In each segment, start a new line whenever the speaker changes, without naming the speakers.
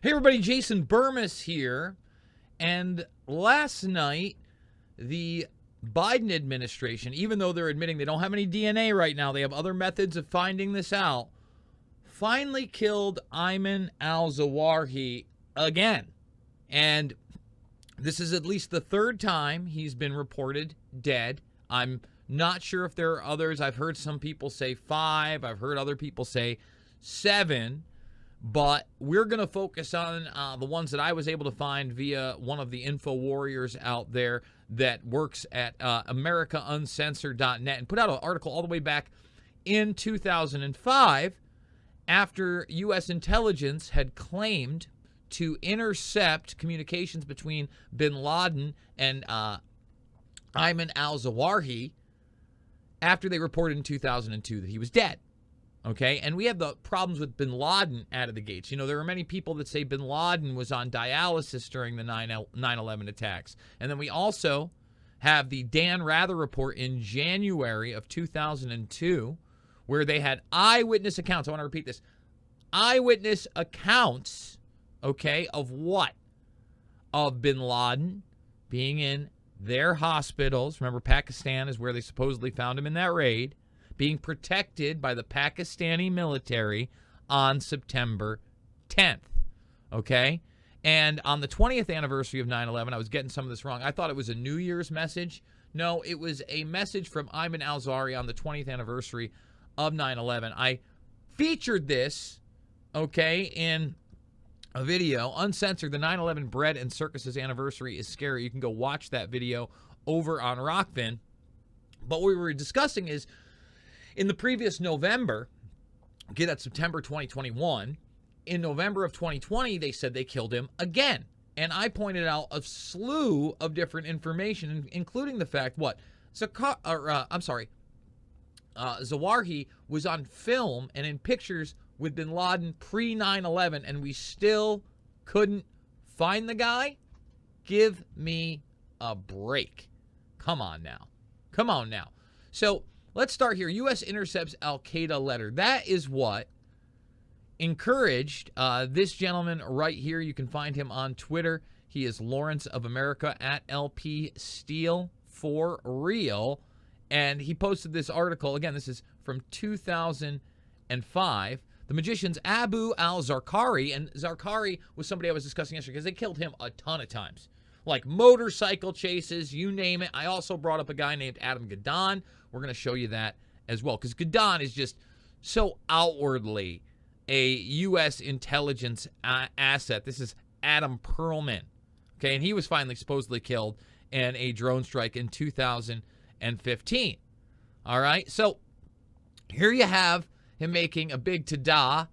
Hey everybody, Jason Bermas here. And last night, the Biden administration, even though they're admitting they don't have any DNA right now, they have other methods of finding this out, finally killed Ayman al-Zawahiri again. And this is at least the third time he's been reported dead. I'm not sure if there are others. I've heard some people say 5. I've heard other people say 7. But we're going to focus on the ones that I was able to find via one of the info warriors out there that works at AmericaUncensored.net and put out an article all the way back in 2005 after U.S. intelligence had claimed to intercept communications between bin Laden and Ayman al-Zawahiri after they reported in 2002 that he was dead. Okay, and we have the problems with bin Laden out of the gates. You know, there are many people that say bin Laden was on dialysis during the 9/11 attacks. And then we also have the Dan Rather report in January of 2002 where they had eyewitness accounts. I want to repeat this. Eyewitness accounts, okay, of what? Of bin Laden being in their hospitals. Remember, Pakistan is where they supposedly found him in that raid. Being protected by the Pakistani military on September 10th, okay? And on the 20th anniversary of 9/11, I was getting some of this wrong. I thought it was a New Year's message. No, it was a message from Ayman al-Zawahiri on the 20th anniversary of 9/11. I featured this, okay, in a video, uncensored, the 9/11 Bread and Circuses Anniversary is Scary. You can go watch that video over on Rockfin. But what we were discussing is, in the previous November, okay, that's September 2021, in November of 2020, they said they killed him again. And I pointed out a slew of different information, including the fact, Zawahiri was on film and in pictures with bin Laden pre-9/11, and we still couldn't find the guy? Give me a break. Come on now. Come on now. So, let's start here. U.S. intercepts al-Qaeda letter. That is what encouraged this gentleman right here. You can find him on Twitter. He is Lawrence of America at LP Steele for real. And he posted this article. Again, this is from 2005. The magicians Abu al-Zarqawi, and Zarqawi was somebody I was discussing yesterday because they killed him a ton of times. Like motorcycle chases, you name it. I also brought up a guy named Adam Gadon. We're going to show you that as well, because Gadon is just so outwardly a U.S. intelligence asset. This is Adam Perlman, okay, and he was finally supposedly killed in a drone strike in 2015. All right, so here you have him making a big ta-da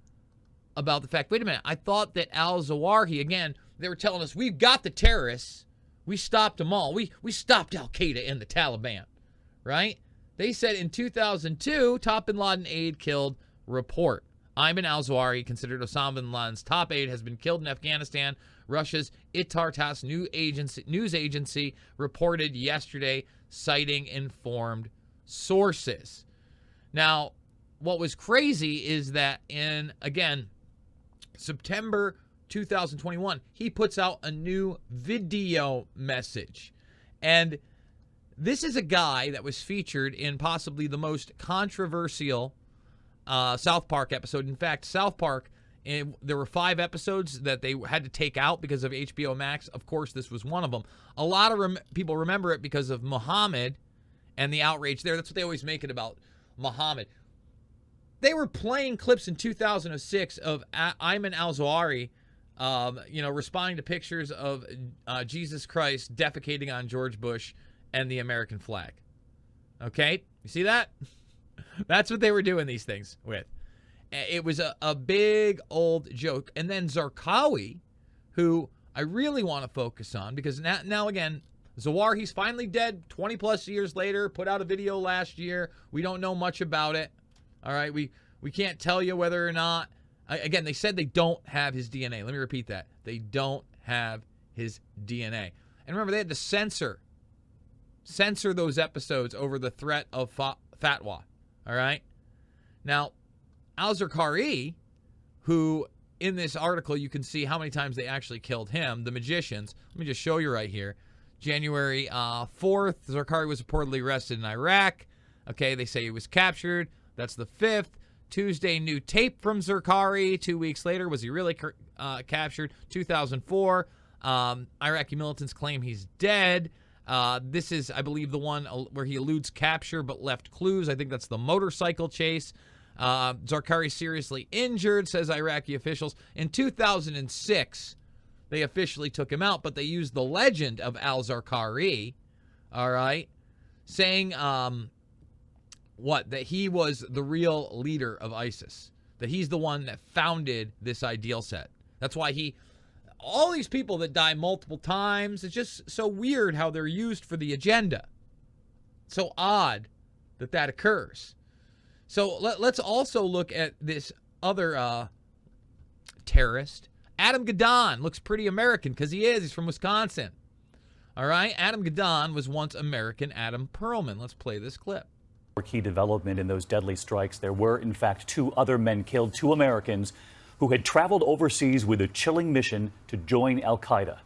about the fact, wait a minute, I thought that al-Zawahiri, again, they were telling us, we've got the terrorists. We stopped them all. We stopped al-Qaeda and the Taliban, right? They said in 2002, top bin Laden aide killed. Report. Ayman al-Zawahiri, considered Osama bin Laden's top aide, has been killed in Afghanistan. Russia's Itar-Tas news agency reported yesterday, citing informed sources. Now, what was crazy is that in, again, September 2021, he puts out a new video message. And this is a guy that was featured in possibly the most controversial South Park episode. In fact, South Park, there were 5 episodes that they had to take out because of HBO Max. Of course, this was one of them. A lot of people remember it because of Muhammad and the outrage there. That's what they always make it about, Muhammad. They were playing clips in 2006 of Ayman al-Zawahiri, responding to pictures of Jesus Christ defecating on George Bush and the American flag. Okay? You see that? That's what they were doing these things with. It was a big old joke. And then Zarqawi, who I really want to focus on, because now again, Zawahiri's finally dead 20 plus years later, put out a video last year. We don't know much about it. All right? We can't tell you whether or not. Again, they said they don't have his DNA. Let me repeat that. They don't have his DNA. And remember, they had to censor those episodes over the threat of fatwa. All right? Now, al-Zarqawi, who in this article, you can see how many times they actually killed him, the magicians. Let me just show you right here. January 4th, Zarqari was reportedly arrested in Iraq. Okay, they say he was captured. That's the 5th. Tuesday, new tape from Zarqari. 2 weeks later, was he really captured? 2004. Iraqi militants claim he's dead. This is, I believe, the one where he eludes capture but left clues. I think that's the motorcycle chase. Zarqari seriously injured, says Iraqi officials. In 2006, they officially took him out, but they used the legend of al-Zarqari, all right, saying that he was the real leader of ISIS, that he's the one that founded this ideal set. That's why all these people that die multiple times, it's just so weird how they're used for the agenda. So odd that occurs. So let's also look at this other terrorist. Adam Gadon looks pretty American because he is. He's from Wisconsin. All right? Adam Gadon was once American Adam Perlman. Let's play this clip.
Key development in those deadly strikes. There were, in fact, 2 other men killed, 2 Americans who had traveled overseas with a chilling mission to join al-Qaeda.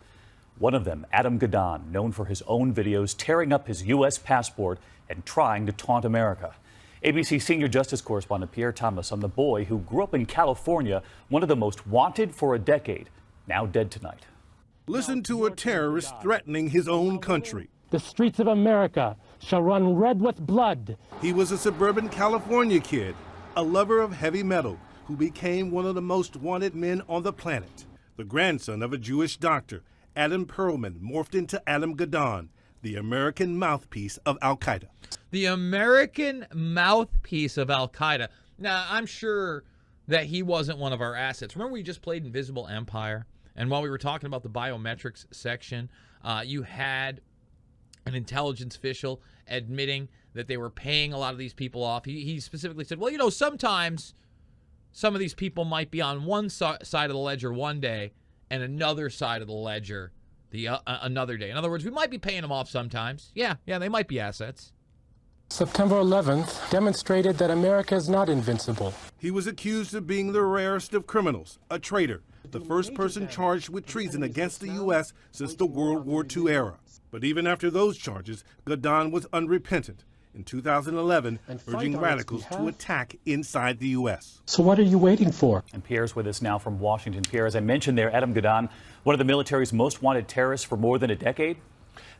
One of them, Adam Gadon, known for his own videos tearing up his U.S. passport and trying to taunt America. ABC senior justice correspondent Pierre Thomas on the boy who grew up in California, one of the most wanted for a decade, now dead tonight.
Listen to a terrorist threatening his own country.
The streets of America shall run red with blood.
He was a suburban California kid, a lover of heavy metal, who became one of the most wanted men on the planet. The grandson of a Jewish doctor, Adam Perlman morphed into Adam Gadon, the American mouthpiece of al-Qaeda.
The American mouthpiece of al-Qaeda. Now, I'm sure that he wasn't one of our assets. Remember we just played Invisible Empire? And while we were talking about the biometrics section, you had an intelligence official admitting that they were paying a lot of these people off. He specifically said, well, you know, sometimes some of these people might be on one side of the ledger one day and another side of the ledger another day. In other words, we might be paying them off sometimes. Yeah, they might be assets.
September 11th demonstrated that America is not invincible.
He was accused of being the rarest of criminals, a traitor, the first person charged with treason against the U.S. since the World War II era. But even after those charges, Gadon was unrepentant. In 2011, urging radicals to attack inside the U.S.
So what are you waiting for?
And Pierre's with us now from Washington. Pierre, as I mentioned there, Adam Gadon, one of the military's most wanted terrorists for more than a decade.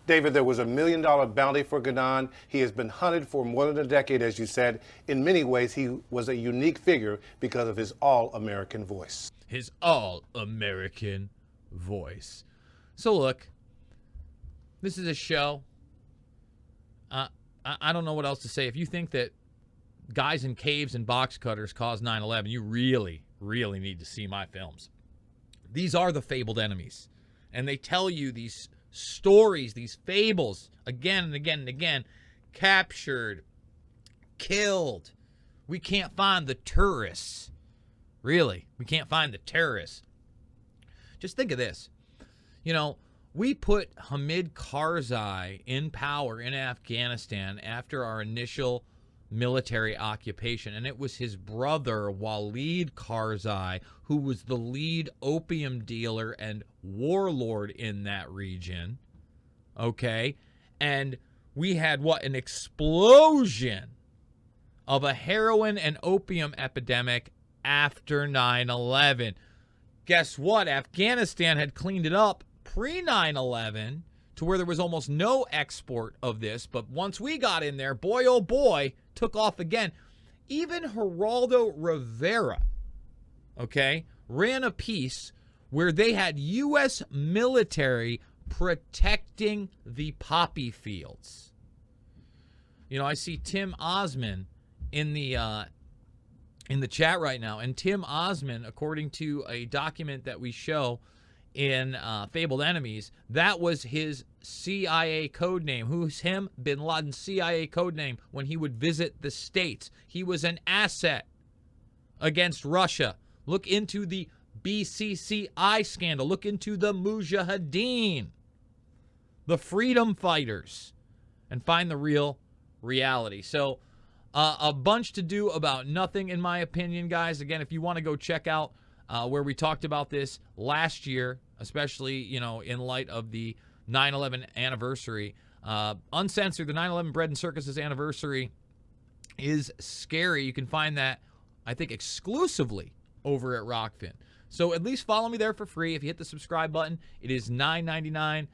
David, there was $1 million bounty for Gadon. He has been hunted for more than a decade, as you said. In many ways, he was a unique figure because of his all-American voice.
His all-American voice. So look, this is a show. I don't know what else to say. If you think that guys in caves and box cutters caused 9/11, you really, really need to see my films. These are the fabled enemies. And they tell you these stories, these fables, again and again and again. Captured, killed. We can't find the tourists. Really, we can't find the terrorists. Just think of this. You know, we put Hamid Karzai in power in Afghanistan after our initial military occupation, and it was his brother, Walid Karzai, who was the lead opium dealer and warlord in that region, okay? And we had, an explosion of a heroin and opium epidemic after 9/11. Guess what? Afghanistan had cleaned it up pre-9/11 to where there was almost no export of this, but once we got in there, boy oh boy, took off again. Even Geraldo Rivera, okay, ran a piece where they had U.S. military protecting the poppy fields. You know, I see Tim Osman in the chat right now, and Tim Osman, according to a document that we show in Fabled Enemies, that was his CIA code name. Who's him? Bin Laden's CIA code name when he would visit the States. He was an asset against Russia. Look into the BCCI scandal. Look into the Mujahideen, the freedom fighters, and find the real reality. So a bunch to do about nothing, in my opinion, guys. Again, if you want to go check out where we talked about this last year, especially, in light of the 9/11 anniversary. Uncensored, the 9/11 Bread and Circuses anniversary is scary. You can find that, I think, exclusively over at Rockfin. So at least follow me there for free. If you hit the subscribe button, it is $9.99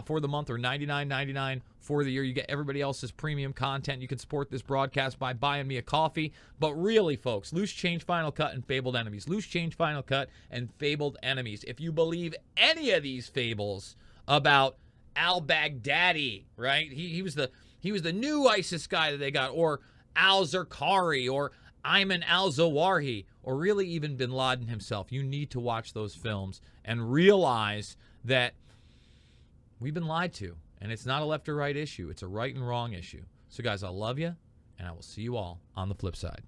for the month, or $99.99 for the year. You get everybody else's premium content. You can support this broadcast by buying me a coffee. But really, folks, Loose Change Final Cut and Fabled Enemies. Loose Change Final Cut and Fabled Enemies. If you believe any of these fables about al-Baghdadi, right? He was the new ISIS guy that they got, or al-Zarqawi, or Ayman al-Zawahiri, or really even bin Laden himself. You need to watch those films and realize that we've been lied to, and it's not a left or right issue. It's a right and wrong issue. So, guys, I love you, and I will see you all on the flip side.